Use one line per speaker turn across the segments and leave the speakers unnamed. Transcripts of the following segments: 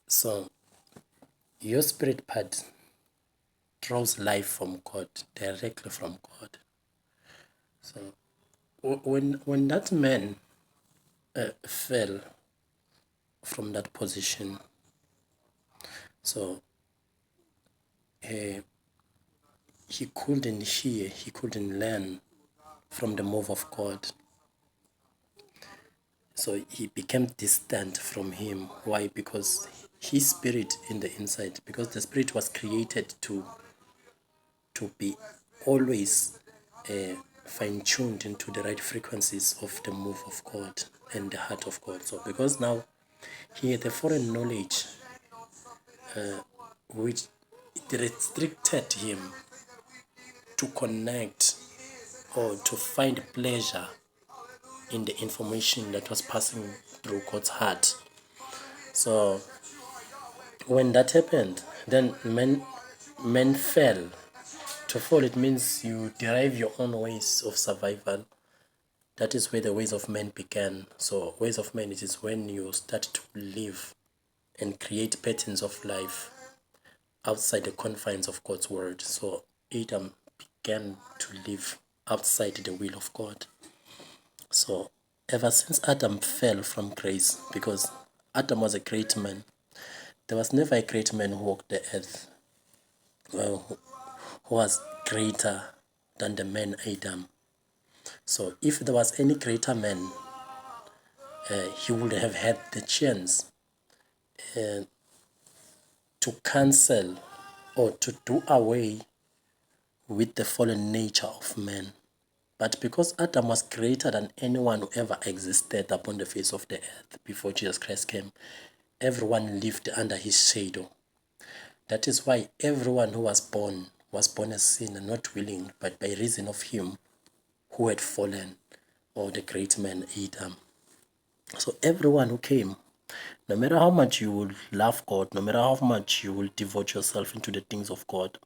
So your spirit part draws life from God, directly from God. So when that man fell from that position, so he couldn't hear, he couldn't learn from the move of God. So he became distant from him. Why? Because his spirit in the inside, because the spirit was created to be always fine-tuned into the right frequencies of the move of God and the heart of God. So because now he had a foreign knowledge which it restricted him to connect or to find pleasure in the information that was passing through God's heart. So when that happened, then men fell. To fall, it means you derive your own ways of survival. That is where the ways of men began. So ways of men, it is when you start to live and create patterns of life outside the confines of God's word. So Adam began to live outside the will of God. So ever since Adam fell from grace, because Adam was a great man, there was never a great man who walked the earth who was greater than the man Adam. So if there was any greater man, he would have had the chance to cancel or to do away with the fallen nature of man. But because Adam was greater than anyone who ever existed upon the face of the earth before Jesus Christ came, everyone lived under his shadow. That is why everyone who was born a sinner, not willing, but by reason of him who had fallen, or the great man Adam. So everyone who came, no matter how much you will love God, no matter how much you will devote yourself into the things of God,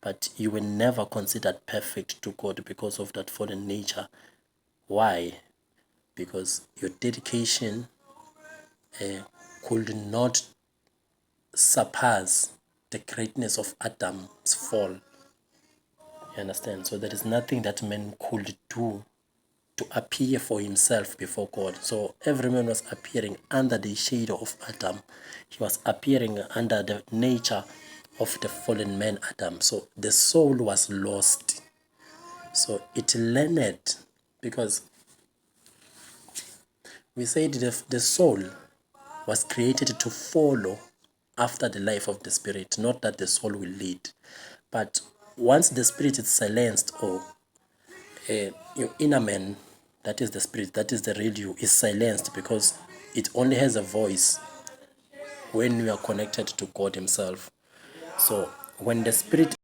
but you were never considered perfect to God because of that fallen nature. Why? Because your dedication could not surpass the greatness of Adam's fall. You understand? So there is nothing that man could do to appear for himself before God. So every man was appearing under the shadow of Adam. He was appearing under the nature of the fallen man Adam. So the soul was lost. So it learned, because we said the soul was created to follow after the life of the spirit, not that the soul will lead. But once the spirit is silenced, or your inner man, that is the spirit, that is the real you, is silenced, because it only has a voice when you are connected to God himself. So when the spirit